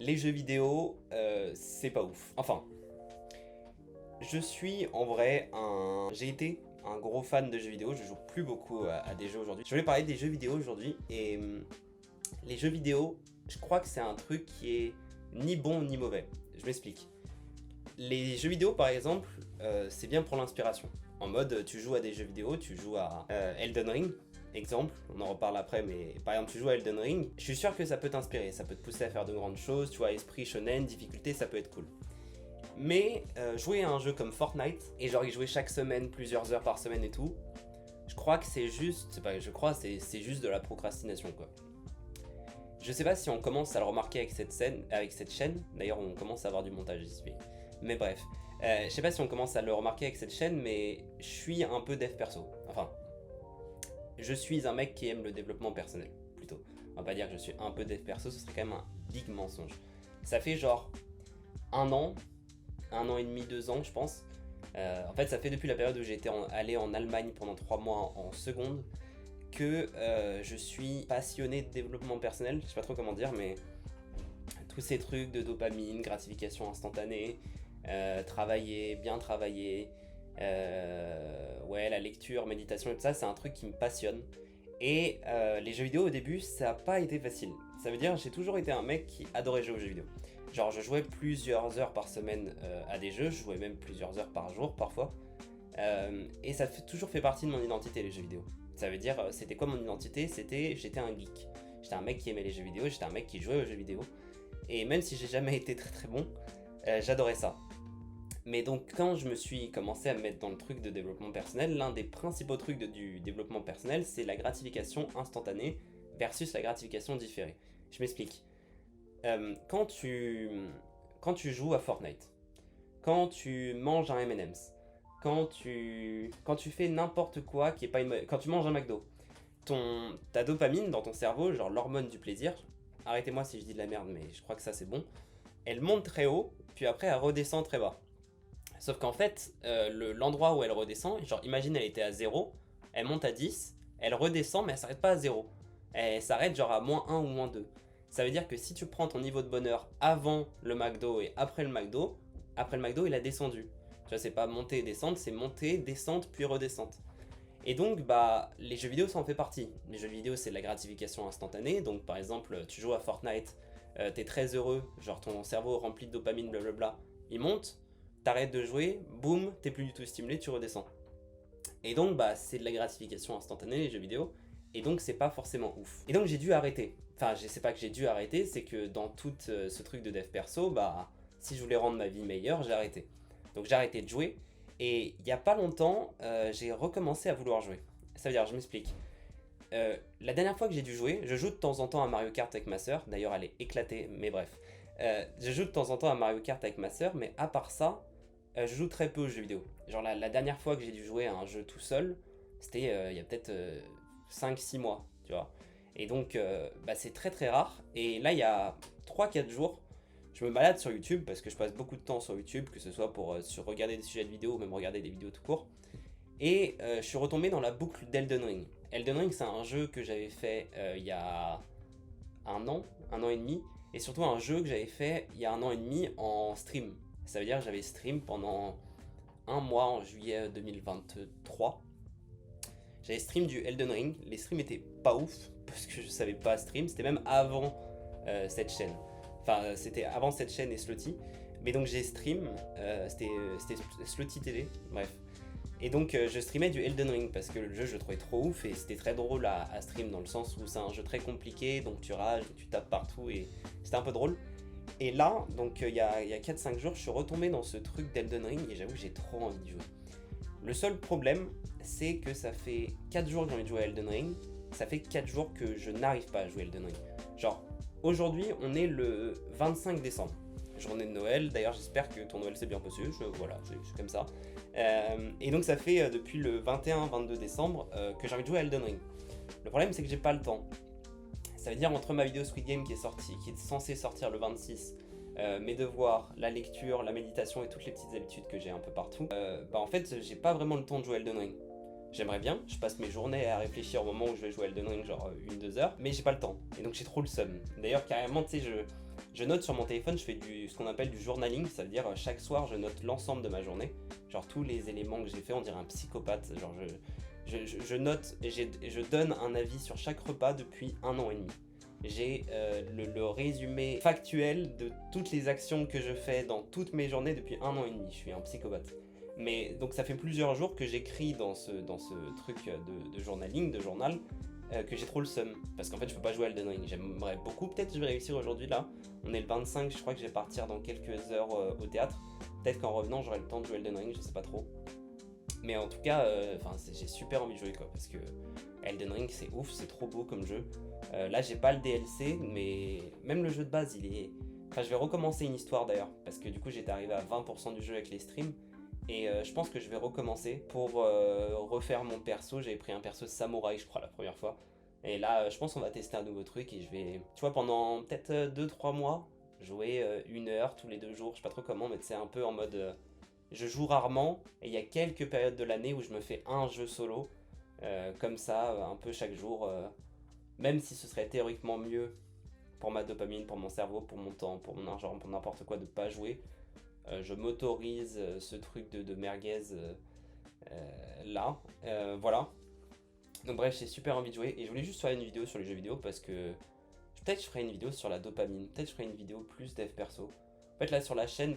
les jeux vidéo, c'est pas ouf. Enfin, je suis en vrai j'ai été un gros fan de jeux vidéo, je joue plus beaucoup à des jeux aujourd'hui. Je voulais parler des jeux vidéo aujourd'hui, et les jeux vidéo, je crois que c'est un truc qui est ni bon ni mauvais. Je m'explique. Les jeux vidéo par exemple, c'est bien pour l'inspiration. En mode, tu joues à des jeux vidéo, tu joues à Elden Ring, exemple, on en reparle après, mais par exemple tu joues à Elden Ring, je suis sûr que ça peut t'inspirer, ça peut te pousser à faire de grandes choses, tu vois, esprit shonen, difficulté, ça peut être cool. Mais jouer à un jeu comme Fortnite, et genre y jouer chaque semaine, plusieurs heures par semaine et tout, je crois que c'est juste, c'est juste de la procrastination quoi. Je sais pas si on commence à le remarquer avec cette chaîne, d'ailleurs on commence à avoir du montage ici, mais bref. Je sais pas si on commence à le remarquer avec cette chaîne, mais je suis un peu dev perso. Enfin, je suis un mec qui aime le développement personnel, plutôt. On va pas dire que je suis un peu dev perso, ce serait quand même un big mensonge. Ça fait genre un an et demi, 2 ans, je pense. En fait, ça fait depuis la période où j'ai été allé en Allemagne pendant 3 mois en seconde que je suis passionné de développement personnel. Je sais pas trop comment dire, mais tous ces trucs de dopamine, gratification instantanée, travailler, bien travailler, ouais, la lecture, méditation et tout ça, c'est un truc qui me passionne. Et les jeux vidéo au début, ça n'a pas été facile. Ça veut dire j'ai toujours été un mec qui adorait jouer aux jeux vidéo. Genre je jouais plusieurs heures par semaine à des jeux, je jouais même plusieurs heures par jour parfois. Et ça a toujours fait partie de mon identité les jeux vidéo. Ça veut dire, c'était quoi mon identité? J'étais un geek. J'étais un mec qui aimait les jeux vidéo, j'étais un mec qui jouait aux jeux vidéo. Et même si j'ai jamais été très très bon, j'adorais ça. Mais donc quand je me suis commencé à me mettre dans le truc de développement personnel, l'un des principaux trucs du développement personnel, c'est la gratification instantanée versus la gratification différée. Je m'explique. Quand tu joues à Fortnite, quand tu manges un M&M's, quand tu fais n'importe quoi qui est pas quand tu manges un McDo, ta dopamine dans ton cerveau, genre l'hormone du plaisir, arrêtez-moi si je dis de la merde, mais je crois que ça c'est bon, elle monte très haut, puis après elle redescend très bas. Sauf qu'en fait, l'endroit où elle redescend, genre imagine elle était à 0, elle monte à 10, elle redescend mais elle s'arrête pas à 0. Elle s'arrête genre à -1 ou -2. Ça veut dire que si tu prends ton niveau de bonheur avant le McDo et après le McDo il a descendu. Tu vois, c'est pas monter et descendre, c'est monter, descente, puis redescente. Et donc, bah, les jeux vidéo ça en fait partie. Les jeux vidéo c'est de la gratification instantanée, donc par exemple, tu joues à Fortnite, t'es très heureux, genre ton cerveau rempli de dopamine, blablabla, il monte, t'arrêtes de jouer, boum, t'es plus du tout stimulé, tu redescends. Et donc, bah, c'est de la gratification instantanée les jeux vidéo, et donc c'est pas forcément ouf. Et donc j'ai dû arrêter. Enfin, je sais pas que j'ai dû arrêter, c'est que dans tout ce truc de dev perso, bah, si je voulais rendre ma vie meilleure, j'ai arrêté. Donc j'ai arrêté de jouer, et il y a pas longtemps, j'ai recommencé à vouloir jouer. Ça veut dire, je m'explique. La dernière fois que j'ai dû jouer, je joue de temps en temps à Mario Kart avec ma soeur, d'ailleurs elle est éclatée, mais bref. Je joue de temps en temps à Mario Kart avec ma soeur, mais à part ça, je joue très peu aux jeux vidéo. Genre la dernière fois que j'ai dû jouer à un jeu tout seul, c'était il y a peut-être 5-6 mois, tu vois. Et donc bah, c'est très très rare. Et là il y a 3-4 jours, je me balade sur YouTube, parce que je passe beaucoup de temps sur YouTube, que ce soit pour regarder des sujets de vidéos ou même regarder des vidéos tout court. Et je suis retombé dans la boucle d'Elden Ring. Elden Ring c'est un jeu que j'avais fait il y a un an et demi. Et surtout un jeu que j'avais fait il y a un an et demi en stream. Ça veut dire que j'avais stream pendant un mois en juillet 2023. J'avais stream du Elden Ring. Les streams étaient pas ouf parce que je savais pas stream. C'était même avant cette chaîne. Enfin, c'était avant cette chaîne et Slotty. Mais donc j'ai stream. C'était Slotty TV. Bref. Et donc je streamais du Elden Ring parce que le jeu je le trouvais trop ouf et c'était très drôle à stream dans le sens où c'est un jeu très compliqué, donc tu rages, tu tapes partout et c'était un peu drôle. Et là, donc il y a 4-5 jours, je suis retombé dans ce truc d'Elden Ring et j'avoue que j'ai trop envie de jouer. Le seul problème, c'est que ça fait 4 jours que j'ai envie de jouer à Elden Ring, ça fait 4 jours que je n'arrive pas à jouer à Elden Ring. Genre, aujourd'hui on est le 25 décembre. Journée de Noël, d'ailleurs j'espère que ton Noël s'est bien passé, voilà, c'est comme ça. Et donc ça fait depuis le 21-22 décembre que j'ai envie de jouer à Elden Ring. Le problème c'est que j'ai pas le temps. Ça veut dire entre ma vidéo Squid Game qui est censée sortir le 26, mes devoirs, la lecture, la méditation et toutes les petites habitudes que j'ai un peu partout, bah en fait j'ai pas vraiment le temps de jouer à Elden Ring. J'aimerais bien, je passe mes journées à réfléchir au moment où je vais jouer à Elden Ring, genre 1-2 heures, mais j'ai pas le temps, et donc j'ai trop le seum. D'ailleurs carrément tu sais Je note sur mon téléphone, je fais ce qu'on appelle du journaling, ça veut dire chaque soir je note l'ensemble de ma journée, genre tous les éléments que j'ai fait, on dirait un psychopathe, genre je note et je donne un avis sur chaque repas depuis 1 an et demi. J'ai le résumé factuel de toutes les actions que je fais dans toutes mes journées depuis 1 an et demi, je suis un psychopathe. Mais donc ça fait plusieurs jours que j'écris dans ce truc de journaling, de journal, que j'ai trop le seum. Parce qu'en fait je peux pas jouer à Elden Ring. J'aimerais beaucoup, peut-être je vais réussir aujourd'hui là. On est le 25, je crois que je vais partir dans quelques heures au théâtre. Peut-être qu'en revenant j'aurai le temps de jouer Elden Ring, je sais pas trop. Mais en tout cas, j'ai super envie de jouer quoi. Parce que Elden Ring c'est ouf, c'est trop beau comme jeu. Là j'ai pas le DLC, mais même le jeu de base il est... Enfin je vais recommencer une histoire d'ailleurs. Parce que du coup j'étais arrivé à 20% du jeu avec les streams. Et je pense que je vais recommencer pour refaire mon perso. J'avais pris un perso samouraï, je crois, la première fois. Et là, je pense qu'on va tester un nouveau truc et je vais, tu vois, pendant peut-être 2-3 mois, jouer 1 heure tous les 2 jours. Je sais pas trop comment, mais c'est un peu en mode... je joue rarement et il y a quelques périodes de l'année où je me fais un jeu solo. Comme ça, un peu chaque jour. Même si ce serait théoriquement mieux pour ma dopamine, pour mon cerveau, pour mon temps, pour mon argent, pour n'importe quoi de pas jouer. Je m'autorise ce truc de merguez là, voilà. Donc bref, j'ai super envie de jouer et je voulais juste faire une vidéo sur les jeux vidéo parce que peut-être je ferai une vidéo sur la dopamine, peut-être je ferai une vidéo plus dev perso. En fait là sur la chaîne,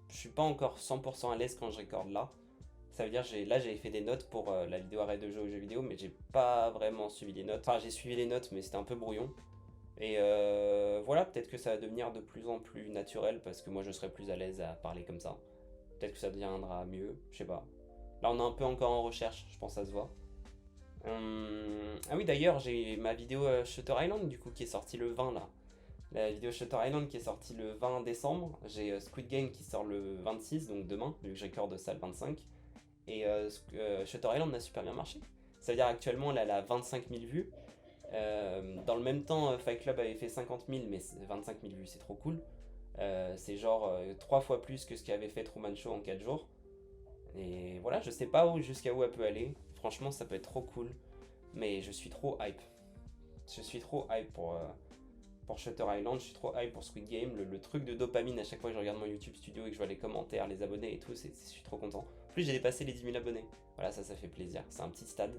je suis pas encore 100% à l'aise quand je recorde là. Ça veut dire là j'avais fait des notes pour la vidéo arrêt de jeu aux jeux vidéo, mais j'ai pas vraiment suivi les notes. Enfin j'ai suivi les notes mais c'était un peu brouillon. Et voilà, peut-être que ça va devenir de plus en plus naturel parce que moi je serai plus à l'aise à parler comme ça. Peut-être que ça deviendra mieux, je sais pas. Là on est un peu encore en recherche, je pense que ça se voit. Ah oui d'ailleurs j'ai ma vidéo Shutter Island du coup qui est sortie le 20 là. La vidéo Shutter Island qui est sortie le 20 décembre. J'ai Squid Game qui sort le 26, donc demain, vu que je recorde ça le 25. Et Shutter Island a super bien marché. Ça veut dire actuellement elle a 25 000 vues. Dans le même temps, Fight Club avait fait 50 000, mais 25 000 vues, c'est trop cool. C'est genre 3 fois plus que ce qu'avait fait Truman Show en 4 jours. Et voilà, je sais pas jusqu'à où elle peut aller. Franchement, ça peut être trop cool. Mais je suis trop hype. Je suis trop hype pour Shutter Island. Je suis trop hype pour Squid Game. Le truc de dopamine à chaque fois que je regarde mon YouTube Studio et que je vois les commentaires, les abonnés et tout, je suis trop content. En plus, j'ai dépassé les 10 000 abonnés. Voilà, ça fait plaisir. C'est un petit stade.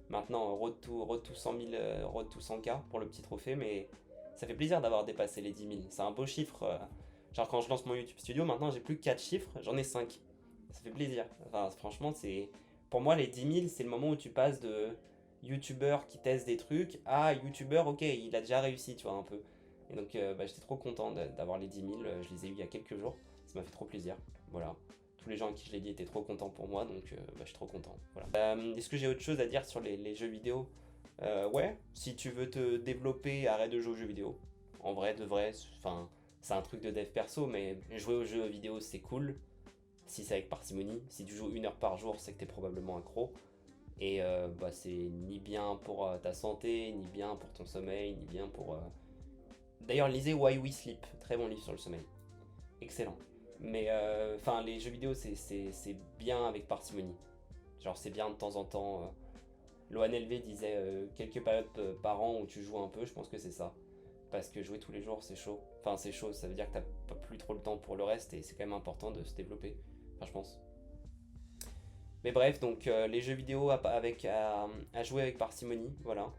Maintenant, road to 100 000, road to 100K pour le petit trophée, mais ça fait plaisir d'avoir dépassé les 10 000. C'est un beau chiffre. Genre quand je lance mon YouTube Studio, maintenant j'ai plus que 4 chiffres, j'en ai 5. Ça fait plaisir. Enfin, franchement, pour moi, les 10 000, c'est le moment où tu passes de YouTubeur qui teste des trucs à YouTubeur, ok, il a déjà réussi, tu vois, un peu. Et donc, j'étais trop content d'avoir les 10 000. Je les ai eu il y a quelques jours. Ça m'a fait trop plaisir. Voilà. Tous les gens à qui je l'ai dit étaient trop contents pour moi, donc je suis trop content. Voilà. Est-ce que j'ai autre chose à dire sur les jeux vidéo? Ouais, si tu veux te développer, arrête de jouer aux jeux vidéo. En vrai, de vrai, enfin, c'est un truc de dev perso, mais jouer aux jeux vidéo c'est cool. Si c'est avec parcimonie. Si tu joues 1 heure par jour, c'est que t'es probablement accro. Et c'est ni bien pour ta santé, ni bien pour ton sommeil, ni bien pour... D'ailleurs, lisez Why We Sleep, très bon livre sur le sommeil. Excellent. Mais les jeux vidéo c'est bien avec parcimonie. Genre c'est bien de temps en temps. L'ONLV disait quelques périodes par an où tu joues un peu, je pense que c'est ça. Parce que jouer tous les jours c'est chaud. Enfin c'est chaud, ça veut dire que t'as pas plus trop le temps pour le reste et c'est quand même important de se développer. Enfin je pense. Mais bref, donc les jeux vidéo à jouer avec parcimonie, voilà.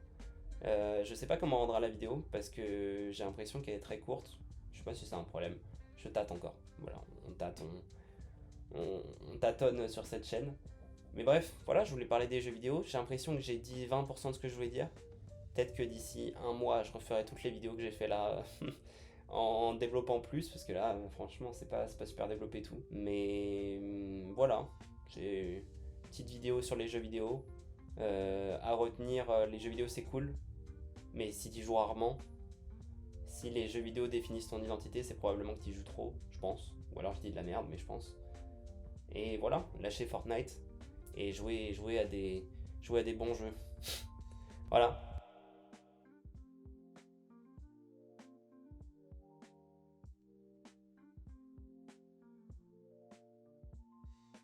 Je sais pas comment rendra la vidéo parce que j'ai l'impression qu'elle est très courte. Je sais pas si c'est un problème. Je tâte encore. Voilà, on tâtonne sur cette chaîne. Mais bref, voilà, je voulais parler des jeux vidéo. J'ai l'impression que j'ai dit 20% de ce que je voulais dire. Peut-être que d'ici un mois, je referai toutes les vidéos que j'ai fait là en développant plus. Parce que là, franchement, c'est pas super développé tout. Mais voilà, j'ai une petite vidéo sur les jeux vidéo. À retenir, les jeux vidéo c'est cool. Mais si tu joues rarement, si les jeux vidéo définissent ton identité, c'est probablement que tu joues trop, je pense. Ou alors je dis de la merde, mais je pense. Et voilà, lâchez Fortnite et jouer à des bons jeux. Voilà.